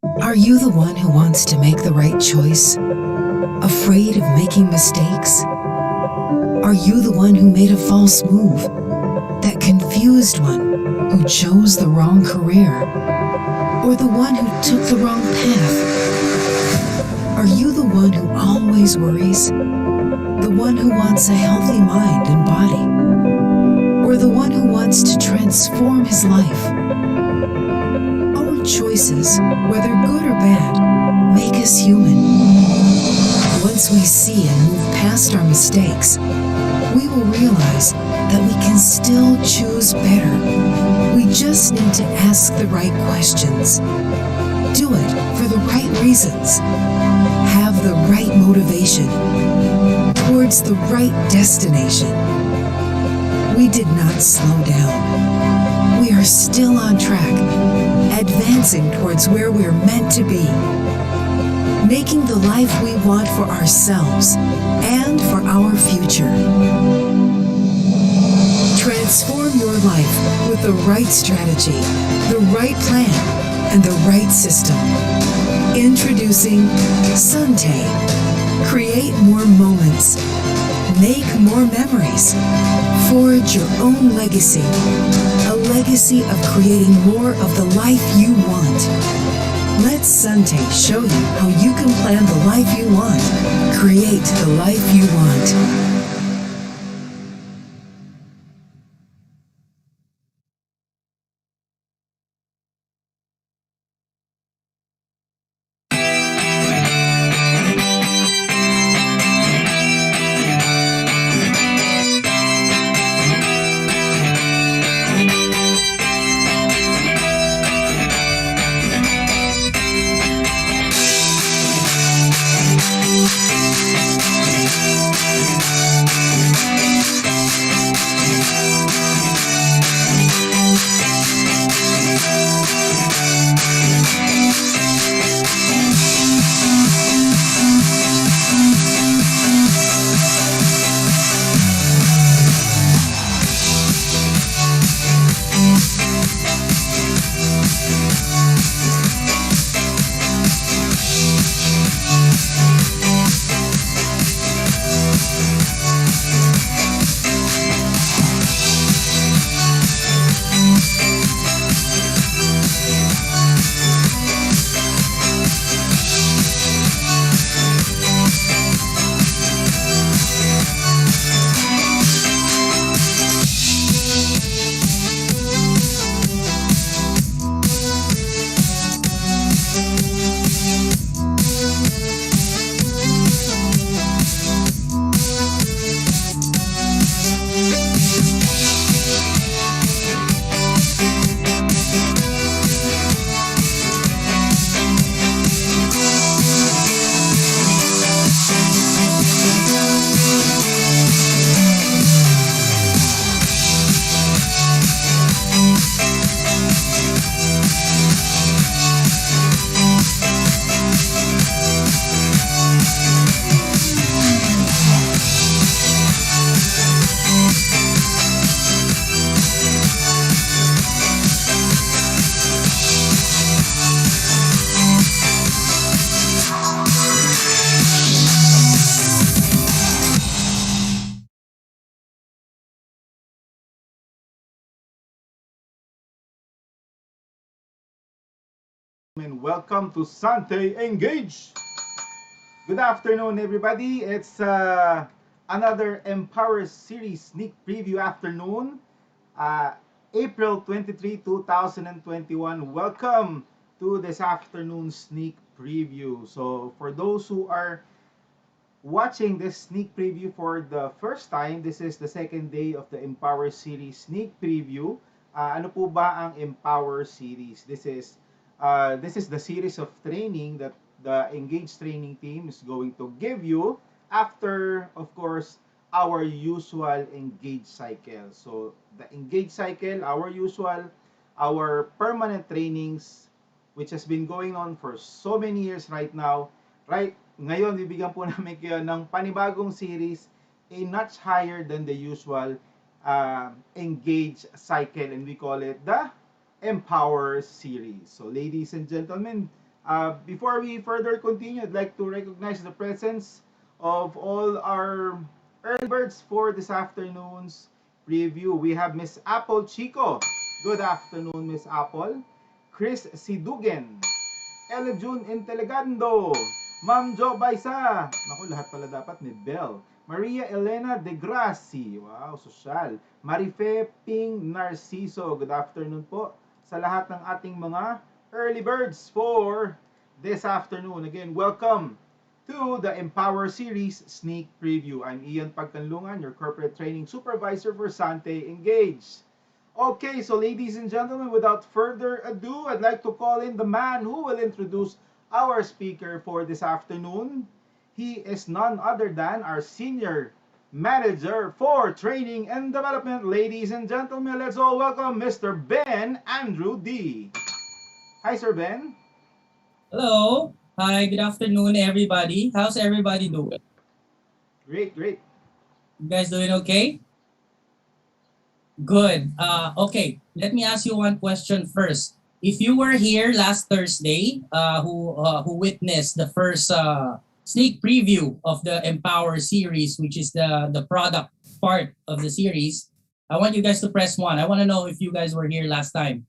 Are you the one who wants to make the right choice? Afraid of making mistakes? Are you the one who made a false move? That confused one who chose the wrong career? Or the one who took the wrong path? Are you the one who always worries? The one who wants a healthy mind and body? Or the one who wants to transform his life? Our choices, whether good or bad, make us human. Once we see and move past our mistakes, we will realize that we can still choose better. We just need to ask the right questions, do it for the right reasons, have the right motivation, towards the right destination. We did not slow down. We are still on track, advancing towards where we're meant to be, making the life we want for ourselves and for our future. Transform your life with the right strategy, the right plan, and the right system. Introducing Suntae. Create more moments. Make more memories. Forge your own legacy. A legacy of creating more of the life you want. Let Suntae show you how you can plan the life you want. Create the life you want. And welcome to Sante Engage. Good afternoon, everybody. It's another Empower Series sneak preview afternoon, uh, April 23, 2021. Welcome to this afternoon sneak preview. So, for those who are watching this sneak preview for the first time, this is the second day of the Empower Series sneak preview. Ano po ba ang Empower Series? This is the series of training that the Engage training team is going to give you after, of course, our usual Engage cycle. So, the Engage cycle, our permanent trainings, which has been going on for so many years right now, right? Ngayon, bibigyan po namin kayo ng panibagong series, a notch higher than the usual Engage cycle, and we call it the Empower series. So, ladies and gentlemen, Before we further continue, I'd like to recognize the presence of all our early birds for this afternoon's preview. We have Miss Apple Chico. Good afternoon, Miss Apple. Chris Sidugen. Ella June Intelegando. Ma'am Jo Baisa. Naku, lahat pala dapat may bell. Maria Elena De Grassi. Wow, social. Marife Ping Narciso. Good afternoon po sa lahat ng ating mga early birds for this afternoon. Again, welcome to the Empower Series Sneak Preview. I'm Ian Pagkanlungan, your corporate training supervisor for Sante Engage. Okay, so ladies and gentlemen, without further ado, I'd like to call in the man who will introduce our speaker for this afternoon. He is none other than our senior manager for training and development. Ladies and gentlemen, let's all welcome Mr. Ben Andrew D. Hi, Sir Ben. Hello. Hi, good afternoon, everybody. How's everybody doing? Great, great. You guys doing okay? Good. Okay, let me ask you one question first. If you were here last Thursday, who witnessed the first sneak preview of the Empower series, which is the product part of the series, I want you guys to press 1. I want to know if you guys were here last time.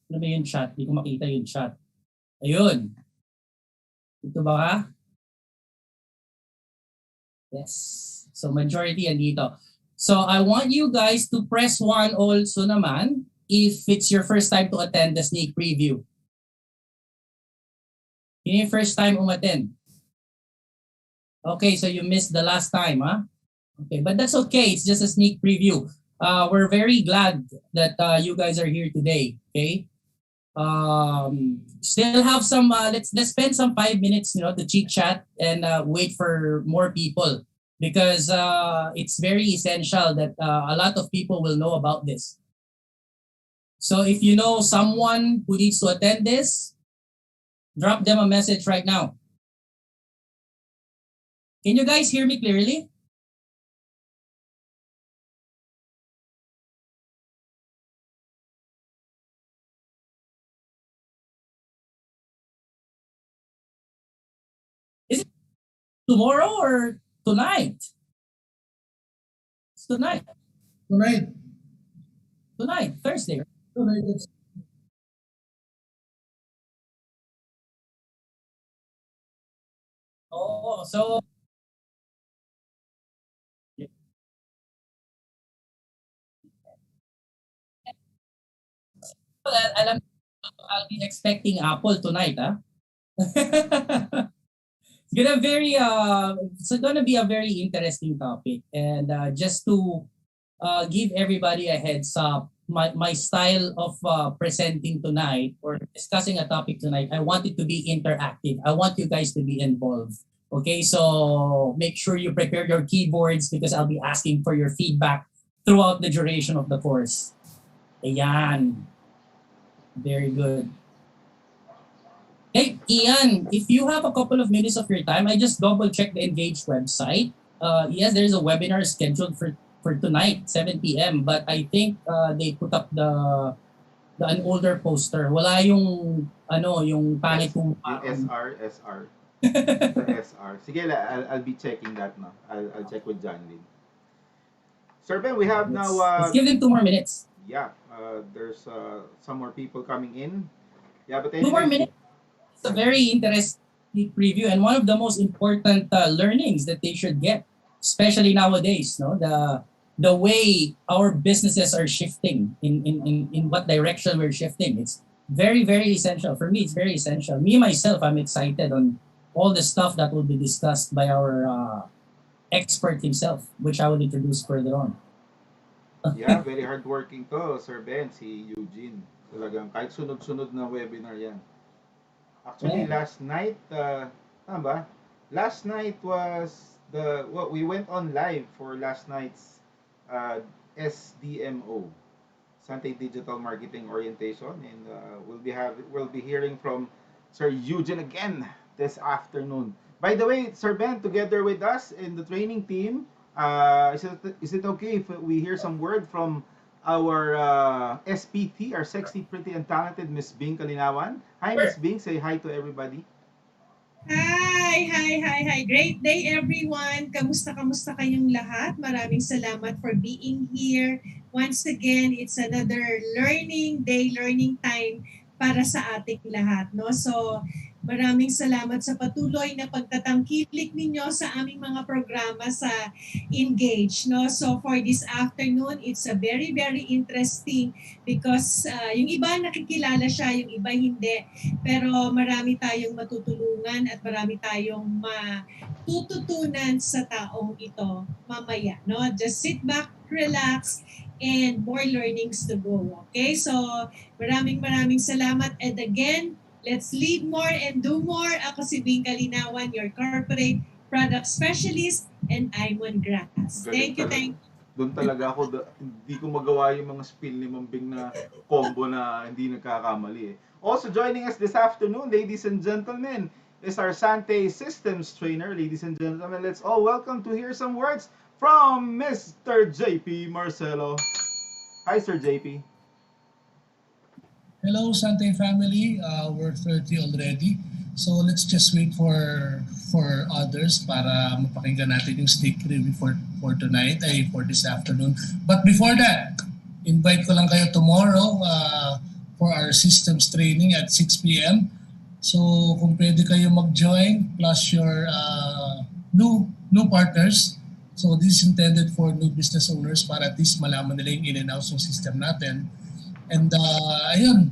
Ano ba yung chat? Hindi ko makita yung chat. Ayun. Ito ba ka? Yes. So majority andito. So I want you guys to press 1 also naman if it's your first time to attend the sneak preview. Yun yung first time umattend. Okay, so you missed the last time, huh? Okay, but that's okay. It's just a sneak preview. We're very glad that you guys are here today. Okay. Still have some. Let's spend some 5 minutes, to chit chat and wait for more people because it's very essential that a lot of people will know about this. So if you know someone who needs to attend this, drop them a message right now. Can you guys hear me clearly? Is it tomorrow or tonight? It's tonight. Tonight, Thursday. Oh, so alam, I'll be expecting Apple tonight, huh? It's gonna be a very interesting topic, and just to give everybody a heads up, my style of presenting tonight or discussing a topic tonight, I want it to be interactive. I want you guys to be involved. Okay, so make sure you prepare your keyboards because I'll be asking for your feedback throughout the duration of the course. Ayan. Very good. Hey, Ian, if you have a couple of minutes of your time, I just double check the Engage website. Yes, there's a webinar scheduled for tonight, 7 p.m. But I think they put up an older poster. Wala yung yung pangit kong Yung SR. The SR. Sige, I'll be checking that now. I'll check with John Lin. Sir Ben, we have now. Let's give them 2 more minutes. Yeah, there's some more people coming in. Yeah, but 2 more minutes. It's a very interesting preview and one of the most important learnings that they should get, especially nowadays. No, the way our businesses are shifting in what direction we're shifting. It's very, very essential. For me, it's very essential. Me, myself, I'm excited on all the stuff that will be discussed by our expert himself, which I will introduce further on. Yeah, very hardworking to, Sir Ben, si Eugene. Talagang kahit sunod-sunod na webinar yan. Actually, Yeah. last night, tama ba? Last night was we went on live for last night's SDMO, Sante Digital Marketing Orientation, and we'll be hearing from Sir Eugene again this afternoon. By the way, Sir Ben, together with us in the training team, is it okay if we hear some word from our SPT, our sexy, pretty, and talented Miss Bing Kalinawan. Hi, Miss Bing. Say hi to everybody. Hi. Great day everyone. Kamusta kayong lahat? Maraming salamat for being here. Once again, it's another learning time para sa ating lahat, no? So, maraming salamat sa patuloy na pagtatangkilik ninyo sa aming mga programa sa Engage, no? So, for this afternoon, it's a very interesting because yung iba nakikilala siya, yung iba hindi. Pero marami tayong matutulungan at marami tayong matututunan sa taong ito mamaya, no? Just sit back, relax, and more learnings to go. Okay? So, maraming salamat. And again, let's lead more and do more. Ako si Bing Kalinawan, your corporate product specialist, and I'm on grass. Galing Thank you. talaga. Doon talaga ako, hindi ko magawa yung mga spill ni Mambing na combo na hindi nagkakamali eh. Also joining us this afternoon, ladies and gentlemen, is our Sante Systems trainer. Ladies and gentlemen, let's all welcome to hear some words from Mr. JP Marcelo. Hi, Sir JP. Hello, Sante family. We're 30 already. So let's just wait for others para mapakinggan natin yung sneak preview for tonight, for this afternoon. But before that, invite ko lang kayo tomorrow for our systems training at 6 p.m. So kung pwede kayo mag-join plus your new partners. So this is intended for new business owners para at least malaman nila yung in and out ng system natin. And ayun,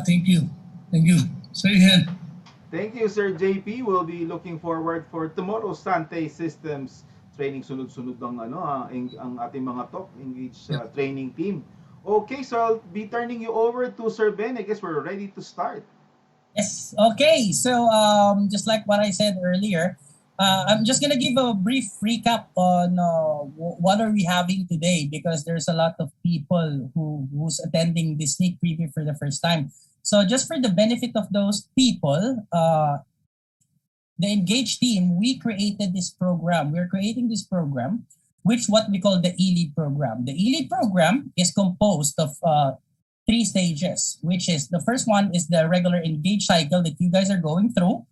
thank you. So yan. Thank you, Sir JP. We'll be looking forward for tomorrow's Sante Systems training. Sunod-sunod ang ating mga top Engage training team. Okay, so I'll be turning you over to Sir Ben. I guess we're ready to start. Yes. Okay. So just like what I said earlier, I'm just gonna give a brief recap on what are we having today because there's a lot of people who's attending this sneak preview for the first time. So just for the benefit of those people, the Engage team, we created this program. We're creating this program, which what we call the E-Lead program. The E-Lead program is composed of 3 stages, which is the first one is the regular Engage cycle that you guys are going through.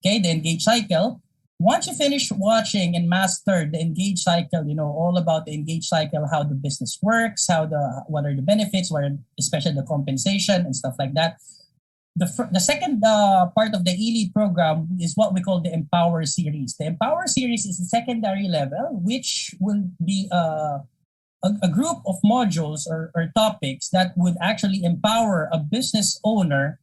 Okay, the Engage cycle. Once you finish watching and master the Engage cycle, you know all about the Engage cycle, how the business works, what are the benefits, especially the compensation and stuff like that. The second part of the E-Lead program is what we call the Empower series. The Empower series is the secondary level, which will be a group of modules or topics that would actually empower a business owner,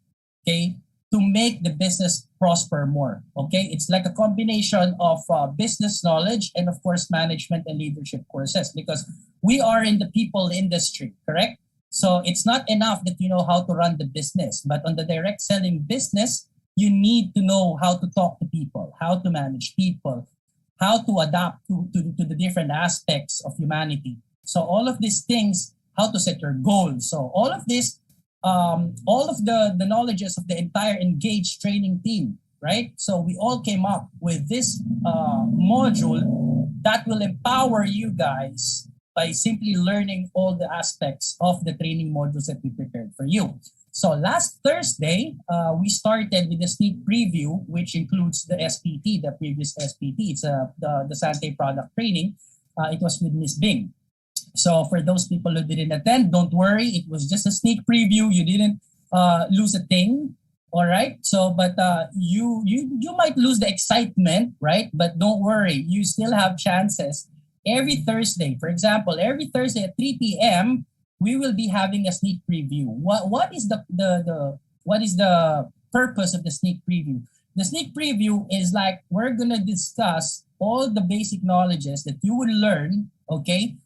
okay, to make the business prosper more. Okay, it's like a combination of business knowledge and of course management and leadership courses because we are in the people industry, correct? So it's not enough that you know how to run the business, but on the direct selling business, you need to know how to talk to people, how to manage people, how to adapt to the different aspects of humanity. So all of these things, how to set your goals. So all of this all of the knowledges of the entire Engage training team, right? So we all came up with this module that will empower you guys by simply learning all the aspects of the training modules that we prepared for you. So last Thursday, we started with the sneak preview, which includes the SPT, the previous SPT. It's the Sante product training. It was with Miss Bing. So for those people who didn't attend, don't worry. It was just a sneak preview. You didn't lose a thing. All right. So, but you might lose the excitement, right? But don't worry. You still have chances. Every Thursday, for example, every Thursday at 3 p.m., we will be having a sneak preview. What is the purpose of the sneak preview? The sneak preview is like we're gonna discuss all the basic knowledges that you will learn. Okay.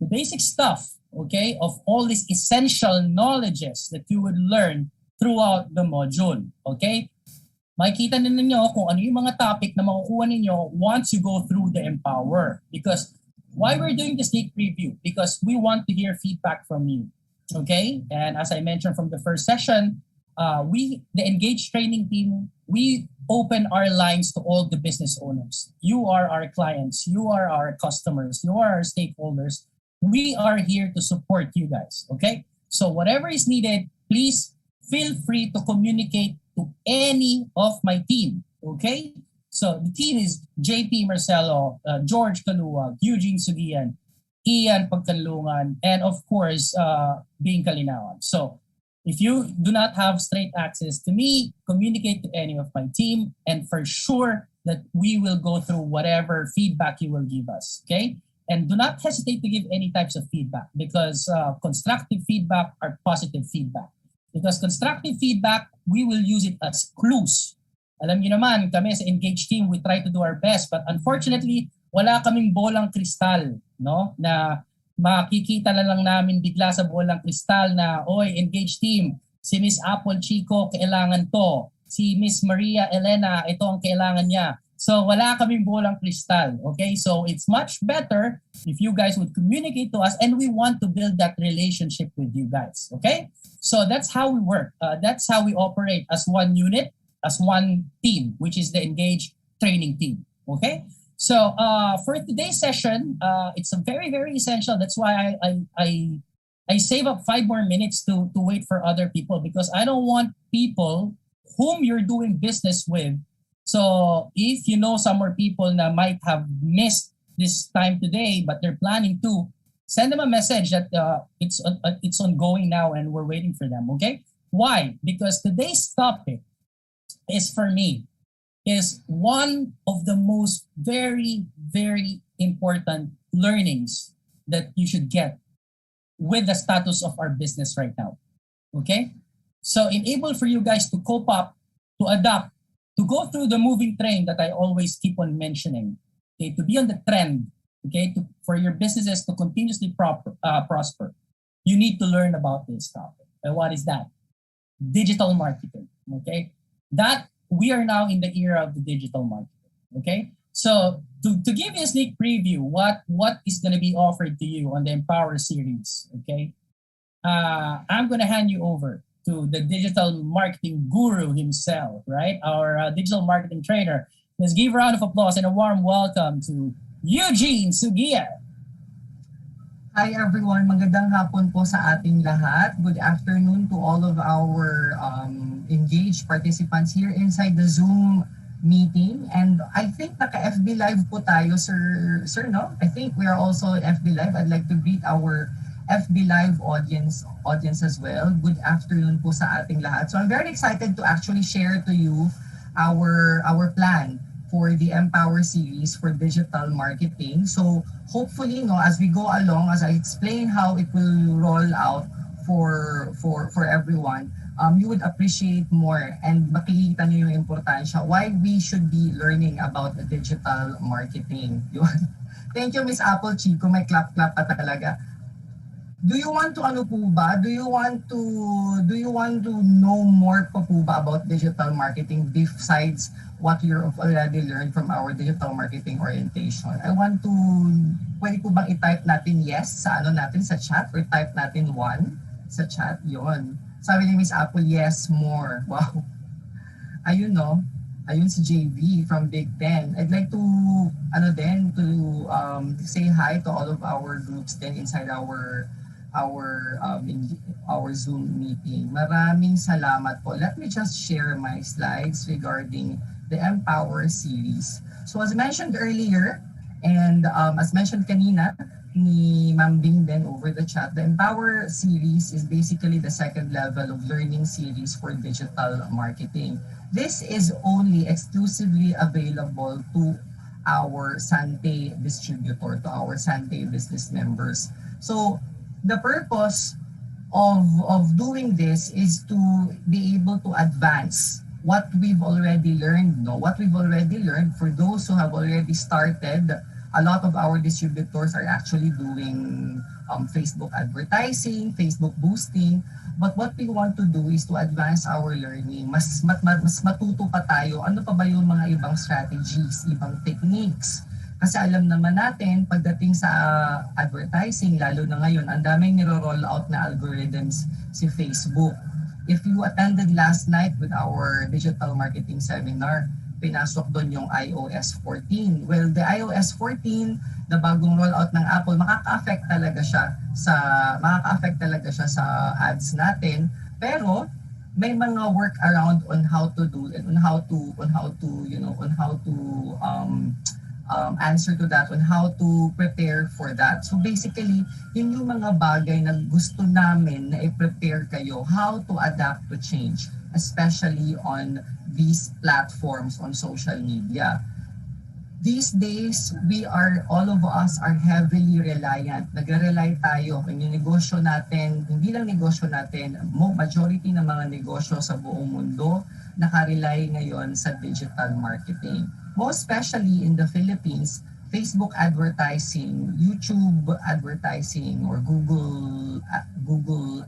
The basic stuff, okay, of all these essential knowledges that you would learn throughout the module, okay? Makikita na ninyo kung ano yung mga topic na makukuha ninyo once you go through the Empower. Because why we're doing the sneak preview? Because we want to hear feedback from you, okay? And as I mentioned from the first session, the Engage training team, we open our lines to all the business owners. You are our clients. You are our customers. You are our stakeholders. we are here to support you guys, okay? So whatever is needed, please feel free to communicate to any of my team, okay? So the team is JP Marcelo, George Kaluwag, Eugene Sugian, Ian Pagkanlungan, and of course, Bing Kalinawan. So if you do not have straight access to me, communicate to any of my team, and for sure that we will go through whatever feedback you will give us, okay? And do not hesitate to give any types of feedback because constructive feedback are positive feedback. Because constructive feedback, we will use it as clues. Alam niyo naman, kami sa Engage team, we try to do our best. But unfortunately, wala kaming bolang kristal, no? Na makikita na lang namin bigla sa bolang kristal na, oy, Engage team, si Miss Apple Chico, kailangan to. Si Miss Maria Elena, ito ang kailangan niya. So wala kaming bolang kristal, okay? So it's much better if you guys would communicate to us and we want to build that relationship with you guys, okay? So that's how we work. That's how we operate as one unit, as one team, which is the Engage training team, okay? So for today's session, it's a very, very essential. That's why I save up 5 more minutes to wait for other people because I don't want people whom you're doing business with. So if you know some more people that might have missed this time today, but they're planning to, send them a message that it's ongoing now and we're waiting for them, okay? Why? Because today's topic is for me, is one of the most very, very important learnings that you should get with the status of our business right now, okay? So enable for you guys to cope up, to adapt, to go through the moving train that I always keep on mentioning, okay, to be on the trend, okay, for your businesses to continuously prosper, you need to learn about this topic. And what is that? Digital marketing, okay? That we are now in the era of the digital marketing, okay? So to give you a sneak preview, what is going to be offered to you on the Empower series, okay? I'm going to hand you over to the digital marketing guru himself, right? Our digital marketing trainer. Let's give a round of applause and a warm welcome to Eugene Sugian. Hi everyone, magandang hapon po sa ating lahat. Good afternoon to all of our engaged participants here inside the Zoom meeting. And I think naka-FB Live po tayo, sir, no? I think we are also FB Live. I'd like to greet our FB Live audience as well. Good afternoon po sa ating lahat. So I'm very excited to actually share to you our plan for the Empower series for digital marketing. So hopefully, no, as we go along, as I explain how it will roll out for everyone, you would appreciate more and makikita niyo yung importansya why we should be learning about the digital marketing. Thank you, Miss Apple Chico. May clap-clap pa talaga. Do you want to Do you want to know more pa po ba about digital marketing besides what you've already learned from our digital marketing orientation? Pwede po bang i-type natin yes sa sa chat or type natin 1 sa chat? Yon. Sabi ni Miss Apple, yes, more. Wow. Ayun no. Ayun si JV from Big Ten. I'd like to say hi to all of our groups then inside our Zoom meeting. Maraming salamat po. Let me just share my slides regarding the Empower series. So as mentioned earlier, and as mentioned kanina ni Ma'am Bing then over the chat, the Empower series is basically the second level of learning series for digital marketing. This is only exclusively available to our Sante distributor, to our Sante business members. So the purpose of doing this is to be able to advance what we've already learned. What we've already learned, for those who have already started, a lot of our distributors are actually doing Facebook advertising, Facebook boosting. But what we want to do is to advance our learning. Mas matuto pa tayo. Ano pa ba yung mga ibang strategies, ibang techniques? Kasi alam naman natin, pagdating sa advertising, lalo na ngayon, ang daming niro-roll out na algorithms si Facebook. If you attended last night with our digital marketing seminar, pinasok doon yung iOS 14. Well, the iOS 14, the bagong rollout ng Apple, makaka-affect talaga siya sa ads natin. Pero may mga workaround on how to do it, on how to answer to that, on how to prepare for that. So basically, yun yung mga bagay na gusto namin na i-prepare kayo, how to adapt to change, especially on these platforms on social media. These days, all of us are heavily reliant. Nagre-rely tayo kung yung negosyo natin, hindi lang negosyo natin, majority ng mga negosyo sa buong mundo, nakarely ngayon sa digital marketing. Most especially in the Philippines, Facebook advertising, YouTube advertising, or Google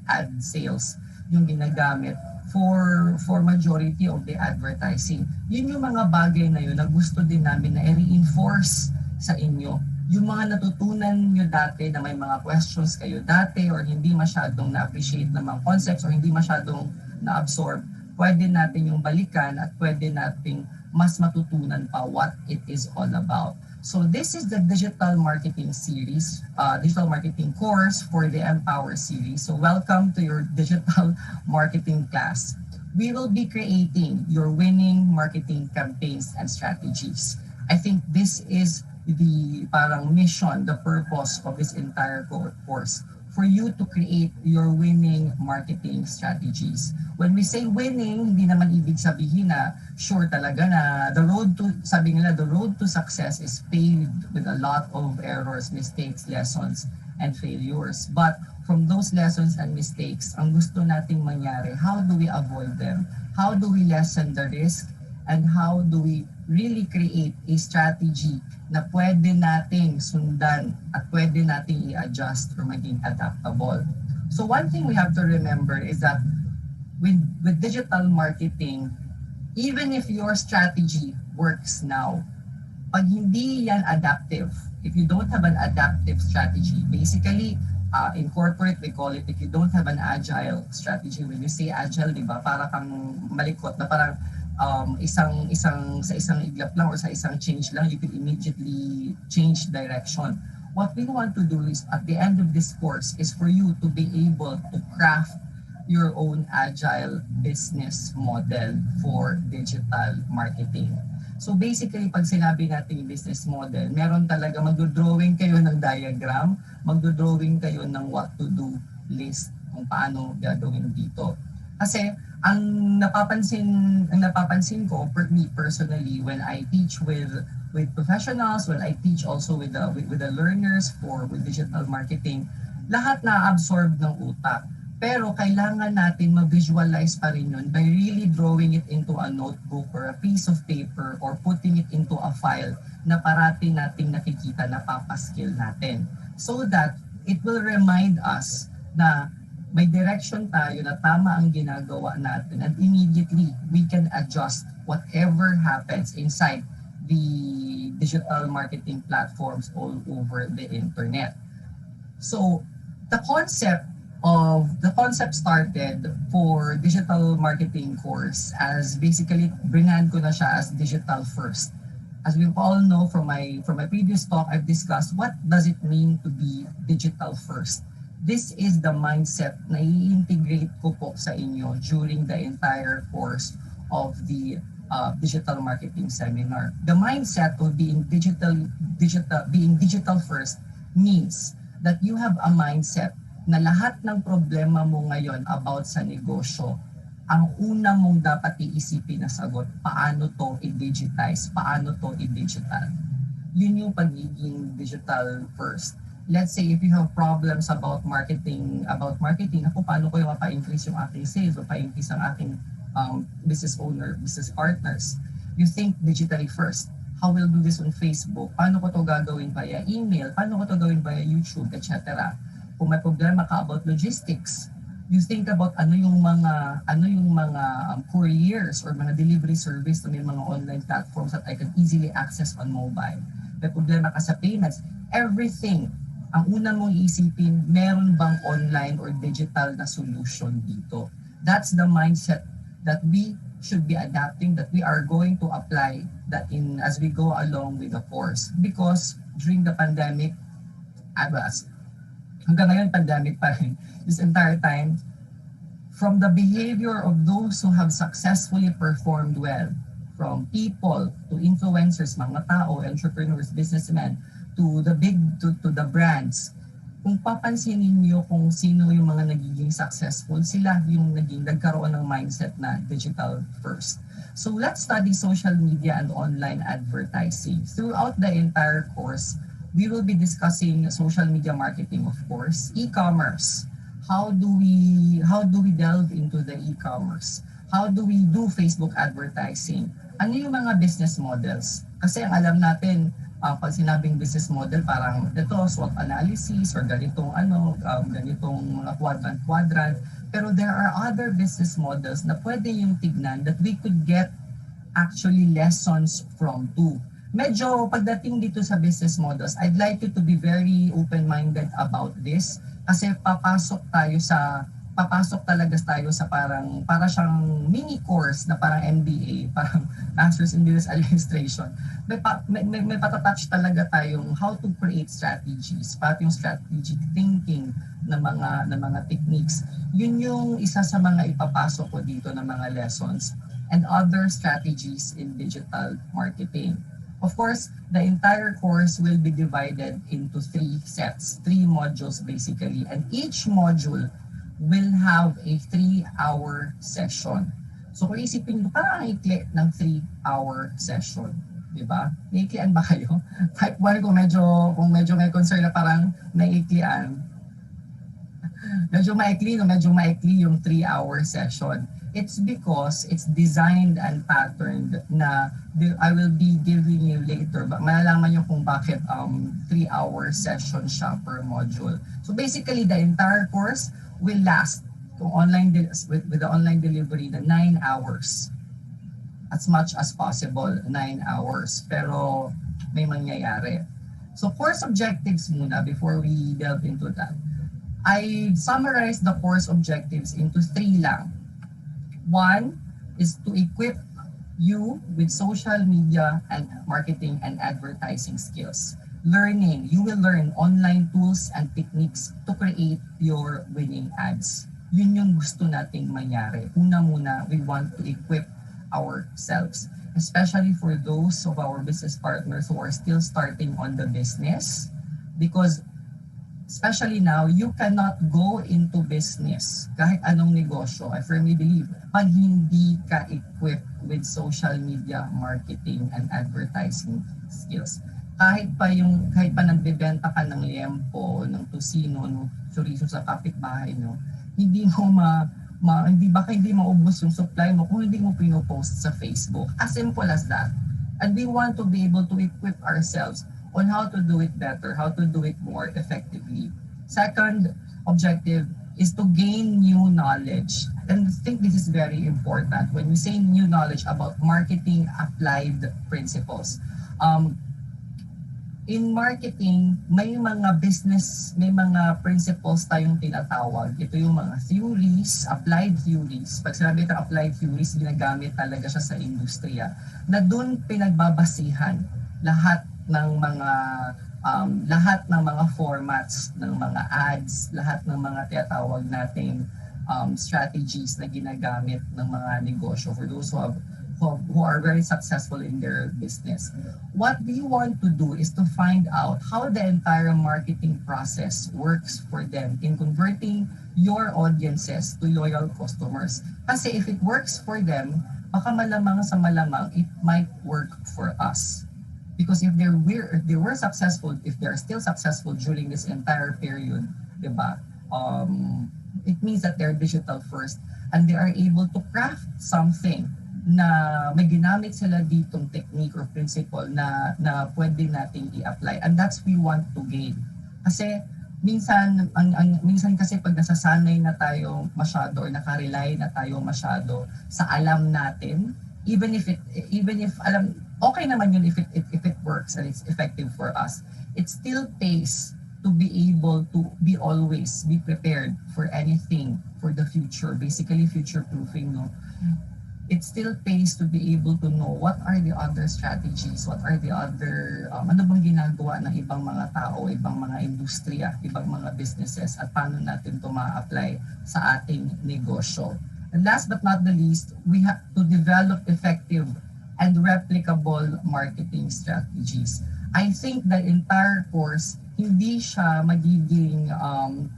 ad sales yung ginagamit for majority of the advertising. Yun yung mga bagay na yun na gusto din namin na i-reinforce sa inyo. Yung mga natutunan nyo dati na may mga questions kayo dati or hindi masyadong na-appreciate ng mga concepts or hindi masyadong na-absorb, pwede natin yung balikan at pwede nating mas matutunan pa what it is all about. So this is the digital marketing series, digital marketing course for the Empower series. So welcome to your digital marketing class. We will be creating your winning marketing campaigns and strategies. I think this is the parang mission, the purpose of this entire course, for you to create your winning marketing strategies. When we say winning, hindi naman ibig sabihin na sure talaga na the road to success is paved with a lot of errors, mistakes, lessons, and failures. But from those lessons and mistakes, ang gusto nating mangyari, how do we avoid them? How do we lessen the risk? And how do we really create a strategy na pwede nating sundan at pwede nating i-adjust or maging adaptable. So one thing we have to remember is that with digital marketing, even if your strategy works now, pag hindi yan adaptive, if you don't have an adaptive strategy, basically, in corporate, we call it, if you don't have an agile strategy, when you say agile, di ba, para kang malikot na parang isang iglap lang or sa isang change lang, you could immediately change direction. What we want to do is at the end of this course is for you to be able to craft your own agile business model for digital marketing. So basically, pag sinabi natin yung business model, meron talaga magdodrawing kayo ng diagram, magdodrawing kayo ng what to do list kung paano gagawin dito. Kasi ang napapansin ko, me personally, when I teach with professionals, when I teach also with the learners with digital marketing, lahat na-absorb ng utak. Pero kailangan natin ma-visualize pa rin yun by really drawing it into a notebook or a piece of paper or putting it into a file na parati nating nakikita na papaskill natin. So that it will remind us na may direction tayo na tama ang ginagawa natin and immediately we can adjust whatever happens inside the digital marketing platforms all over the internet. So the concept started for digital marketing course as basically brand ko na siya as digital first. As we all know from my previous talk, I've discussed what does it mean to be digital first. This is the mindset na i-integrate ko po sa inyo during the entire course of the digital marketing seminar. The mindset of being digital first means that you have a mindset na lahat ng problema mo ngayon about sa negosyo, ang una mong dapat iisipin na sagot, paano to i-digitize, paano to i-digital. Yun yung pagiging digital first. Let's say if you have problems about marketing, ako paano ko yung mapa-increase yung aking sales o pa-increase ang aking business partners. You think digitally first. How will do this on Facebook? Paano ko to gagawin via email? Paano ko to gawin via YouTube, etc. Kung may problema ka about logistics, you think about ano yung mga couriers or mga delivery service na may mga online platforms that I can easily access on mobile. May problema ka sa payments, everything. Ang una mong isipin, meron bang online or digital na solution dito? That's the mindset that we should be adapting, that we are going to apply that in as we go along with the course. Because during the pandemic, hanggang ngayon pandemic pa rin, this entire time, from the behavior of those who have successfully performed well, from people to influencers, mga tao, entrepreneurs, businessmen, to the brands, kung papansinin niyo kung sino yung mga nagiging successful, sila yung nagkaroon ng mindset na digital first. So let's study social media and online advertising. Throughout the entire course, we will be discussing social media marketing, of course, e-commerce. How do we delve into the e-commerce? How do we do Facebook advertising? Ano yung mga business models? Kasi ang alam natin, pag sinabing business model, parang ito, SWOT analysis or ganitong mga quadrant. Pero there are other business models na pwede yung tignan that we could get actually lessons from too. Medyo pagdating dito sa business models, I'd like you to be very open-minded about this kasi papasok talaga tayo sa para siyang mini course na parang MBA, parang Masters in Business Administration. May patatouch talaga tayong how to create strategies, pati yung strategic thinking na mga techniques. Yun yung isa sa mga ipapasok ko dito na mga lessons and other strategies in digital marketing. Of course, the entire course will be divided into 3 sets, 3 modules basically, and each module will have a 3-hour session. So kung isipin nyo, parang ang ikli ng 3-hour session. Diba? Naiklian ba kayo? Type 1 kung medyo may concern na parang naiklian. Medyo maikli yung 3-hour session. It's because it's designed and patterned na I will be giving you later. Malalaman nyo kung bakit 3-hour session siya per module. So basically, the entire course will last with the online delivery na 9 hours. As much as possible, 9 hours. Pero may mangyayari. So course objectives muna before we delve into that. I summarized the course objectives into 3 lang. 1 is to equip you with social media and marketing and advertising skills. Learning, you will learn online tools and techniques to create your winning ads. Yun yung gusto nating mangyari. Una-muna, we want to equip ourselves, especially for those of our business partners who are still starting on the business, because especially now, you cannot go into business, kahit anong negosyo, I firmly believe, pag hindi ka equipped with social media marketing and advertising skills. Kahit pa nagbebenta ka ng liempo, ng tusino, ng chorizo sa kapitbahay nyo, hindi maubos yung supply mo kung hindi mo pinopost sa Facebook. As simple as that. And we want to be able to equip ourselves on how to do it better, how to do it more effectively. Second objective is to gain new knowledge. And I think this is very important when we say new knowledge about marketing applied principles. In marketing, may mga principles tayong tinatawag. Ito yung mga theories, applied theories. Pag sinabi ng applied theories, ginagamit talaga siya sa industriya. Na doon pinagbabasihan lahat ng mga formats ng mga ads, lahat ng mga tinatawag nating strategies na ginagamit ng mga negosyo for those who are very successful in their business. What we want to do is to find out how the entire marketing process works for them in converting your audiences to loyal customers. Kasi if it works for them, baka malamang sa malamang it might work for us. Because if they were successful, if they're still successful during this entire period, diba? It means that they're digital first and they are able to craft something na may ginamit sila ditong technique or principle na pwede nating i-apply. And that's we want to gain. Kasi minsan kasi pag nasasanay na tayo masyado or nakarely na tayo masyado sa alam natin, even if alam, okay naman yun if it works and it's effective for us. It still pays to be able to always be prepared for anything for the future. Basically future proofing, no? it still pays to be able to know what are the other strategies, what are the other, ano bang ginagawa ng ibang mga tao, ibang mga industriya, ibang mga businesses, at paano natin ito ma-apply sa ating negosyo. And last but not the least, we have to develop effective and replicable marketing strategies. I think the entire course, hindi siya magiging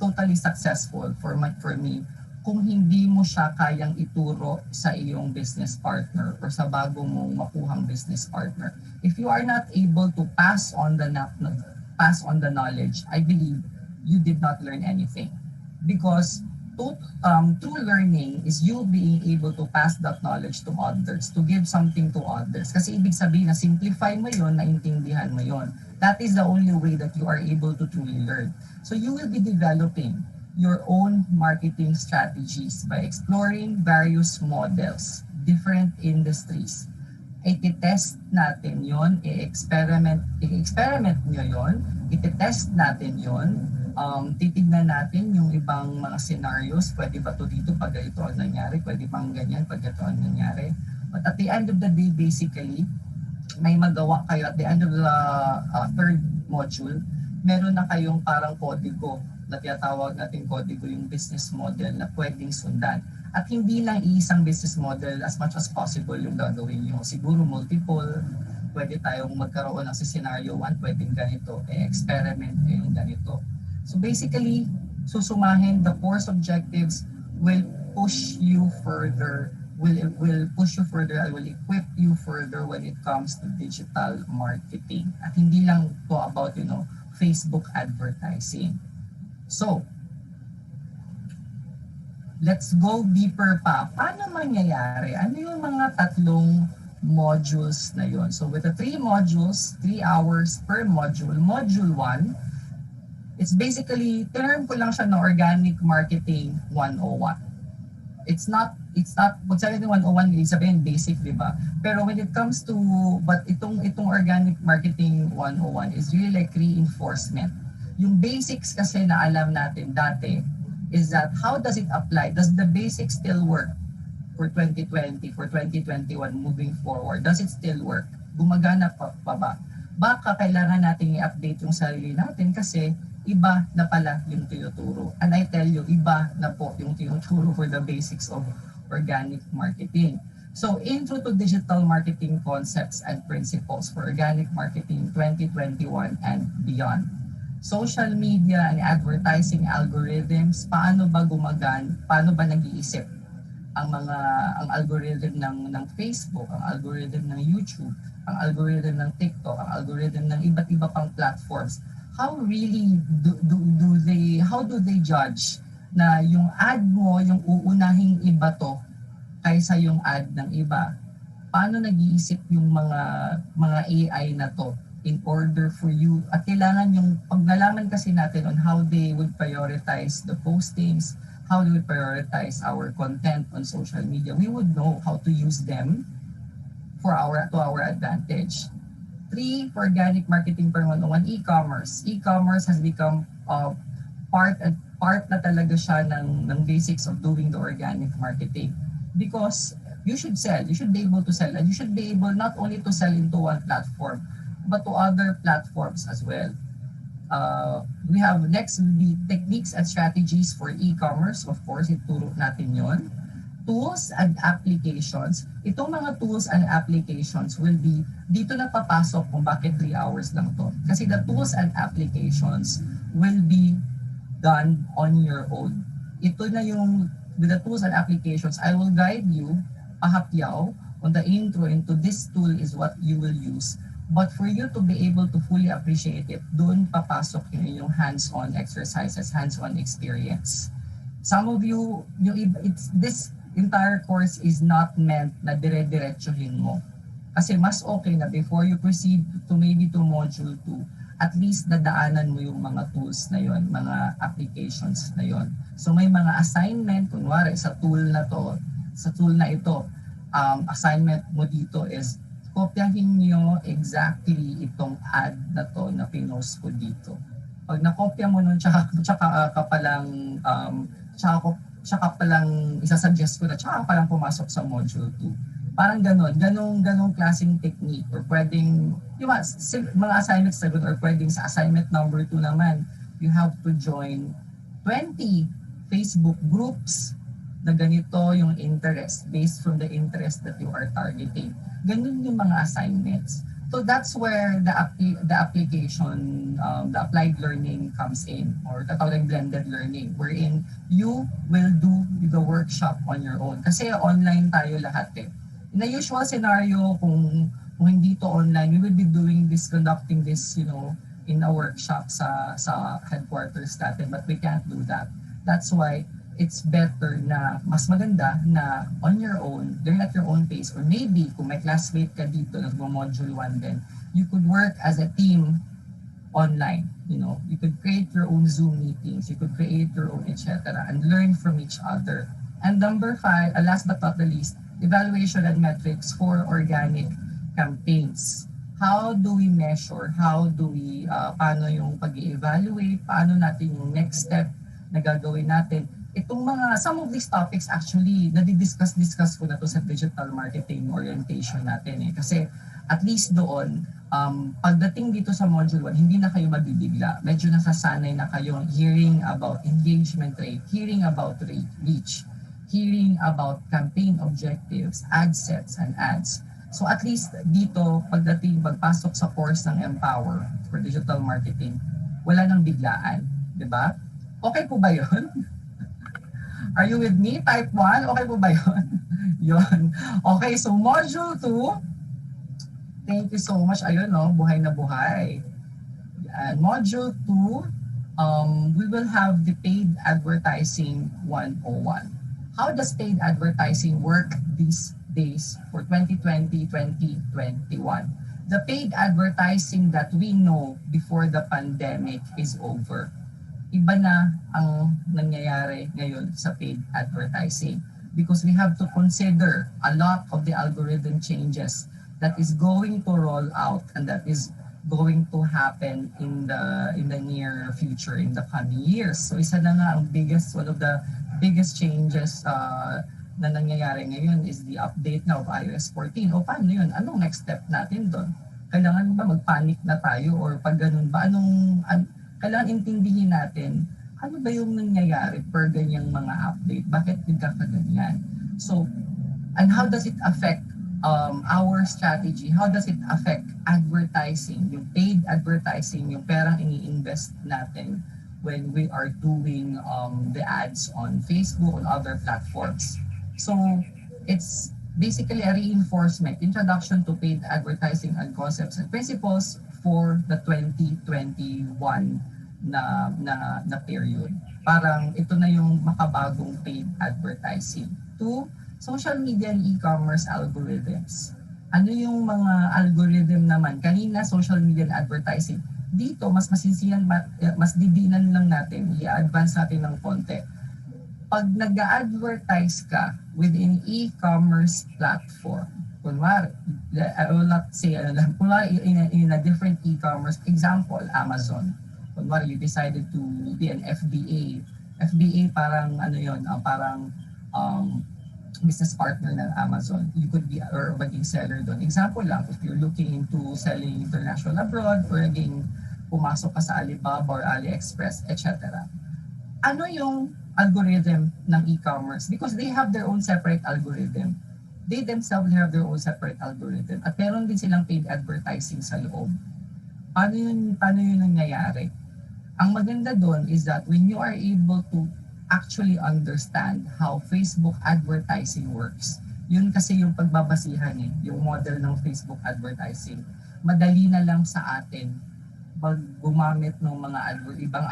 totally successful for me kung hindi mo siya kayang ituro sa iyong business partner or sa bago mong makuhang business partner. If you are not able to pass on the knowledge, I believe you did not learn anything. Because true learning is you being able to pass that knowledge to others, to give something to others. Kasi ibig sabihin na simplify mo yon, naintindihan mo yon. That is the only way that you are able to truly learn. So you will be developing your own marketing strategies by exploring various models, different industries. I-test natin yon, i-experiment nyo yon, i-test natin yon, titignan natin yung ibang mga scenarios, pwede ba to dito pag ito ang nangyari, pwede bang ganyan pag ito ang nangyari. But at the end of the day, basically, may magawa kayo at the end of the third module, meron na kayong parang kodigo na tinatawag natin kodigo, yung business model na pwedeng sundan. At hindi lang isang business model, as much as possible yung gagawin nyo. Siguro multiple, pwede tayong magkaroon ng scenario 1, pwedeng ganito, experiment yung ganito. So basically, susumahin, the course objectives will push you further, will push you further, and will equip you further when it comes to digital marketing. At hindi lang to about, Facebook advertising. So, let's go deeper pa. Paano mangyayari? Ano yung mga tatlong modules na yun? So, with the 3 modules, 3 hours per module. Module 1, it's basically, term ko lang siya na Organic Marketing 101. It's not, pag sabihin 101, sabihin basic, di ba? Pero when it comes to, but itong Organic Marketing 101 is really like reinforcement. Yung basics kasi na alam natin dati is that how does it apply? Does the basics still work for 2020, for 2021 moving forward? Does it still work? Gumagana pa ba? Baka kailangan natin i-update yung sarili natin kasi iba na pala yung tinuturo. And I tell you, iba na po yung tinuturo for the basics of organic marketing. So, Intro to Digital Marketing Concepts and Principles for Organic Marketing 2021 and Beyond. Social media and advertising algorithms, paano ba nag-iisip ang algorithm ng Facebook, ang algorithm ng YouTube, ang algorithm ng TikTok, ang algorithm ng iba't iba pang platforms. How really how do they judge na yung ad mo, yung uunahing iba to kaysa yung ad ng iba? Paano nag-iisip yung mga AI na to in order for you? At kailangan yung pagnalaman kasi natin on how they would prioritize the postings, how they would prioritize our content on social media, we would know how to use them to our advantage. 3, for Organic Marketing per 101, e-commerce. E-commerce has become part na talaga siya ng basics of doing the organic marketing. Because you should sell, you should be able to sell, and you should be able not only to sell into one platform, but to other platforms as well. We have next the techniques and strategies for e-commerce. Of course, ituro natin yon. Tools and applications. Itong mga tools and applications will be, dito na papasok kung bakit 3 hours lang to. Kasi the tools and applications will be done on your own. Ito na yung, with the tools and applications, I will guide you, pahapyaw, on the intro into this tool is what you will use. But for you to be able to fully appreciate it, doon papasok yung inyong hands-on exercises, hands-on experience. Some of you, this entire course is not meant na dire-diretsuhin mo. Kasi mas okay na before you proceed to maybe to module 2, at least nadaanan mo yung mga tools na yon, mga applications na yon. So may mga assignment, kunwari sa tool na ito, assignment mo dito is kopyahin nyo exactly itong ad na to na pinost ko dito. Pag nakopya mo nun, tsaka tsaka palang isasuggest ko na tsaka palang pumasok sa module 2. Parang ganong klaseng technique or pwedeng, yung mga assignments na or pwedeng sa assignment number 2 naman, you have to join 20 Facebook groups na ganito yung interest based from the interest that you are targeting. Ganun yung mga assignments. So that's where the application, the applied learning comes in, or tatawag blended learning, wherein you will do the workshop on your own. Kasi online tayo lahat eh. In a usual scenario, kung hindi to online, we will be conducting this, in a workshop sa headquarters natin, but we can't do that. That's why it's better na mas maganda na on your own, learn at your own pace, or maybe kung may classmate ka dito na module 1 din, you could work as a team online. You could create your own Zoom meetings, you could create your own etc. and learn from each other. And number 5, last but not the least, evaluation and metrics for organic campaigns. How do we measure? How do we, paano yung pag-evaluate? Paano natin yung next step na gagawin natin? Some of these topics actually, nadidiscuss ko na to sa digital marketing orientation natin eh. Kasi at least doon, pagdating dito sa module 1, hindi na kayo mabibigla. Medyo nasasanay na kayong hearing about engagement rate, hearing about reach, hearing about campaign objectives, ad sets, and ads. So at least dito, pagpasok sa course ng Empower for Digital Marketing, wala nang biglaan. Diba? Okay po ba yun? Are you with me? Type 1? Okay po ba yun? Yun. Okay, so module 2. Thank you so much. Ayun, buhay na buhay. And module 2, we will have the paid advertising 101. How does paid advertising work these days for 2020-2021? The paid advertising that we know before the pandemic is over. Iba na ang nangyayari ngayon sa paid advertising because we have to consider a lot of the algorithm changes that is going to roll out and that is going to happen in the near future, in the coming years. So isa na nga ang one of the biggest changes na nangyayari ngayon is the update now of iOS 14. O paano yun? Anong next step natin doon? Kailangan ba mag-panic na tayo or pag ganun ba? Kailangan intindihin natin ano ba yung nangyayari per ganyang mga update? Bakit nagkakaganyan? So, and how does it affect our strategy? How does it affect advertising, yung paid advertising, yung perang ini-invest natin when we are doing the ads on Facebook and other platforms? So, it's basically a reinforcement, introduction to paid advertising and concepts and principles for the 2021 na period. Parang ito na yung makabagong paid advertising. 2, social media and e-commerce algorithms. Ano yung mga algorithm naman? Kanina, social media and advertising. Dito, mas masinsinan, mas didinan lang natin, i-advance natin ng konti. Pag nag-advertise ka within e-commerce platform, kunwari, I will not say, kunwari in a different e-commerce, example, Amazon. Kunwari, you decided to be an FBA. FBA parang parang business partner ng Amazon. You could be or maging seller doon. Example lang, if you're looking into selling international abroad or naging pumasok ka sa Alibaba or AliExpress, etc. Ano yung algorithm ng e-commerce? Because they have their own separate algorithm. They themselves have their own separate algorithm. At meron din silang paid advertising sa loob. Paano yun nangyayari? Ang maganda doon is that when you are able to actually understand how Facebook advertising works, yun kasi yung pagbabasihan yung model ng Facebook advertising. Madali na lang sa atin pag gumamit ng mga ibang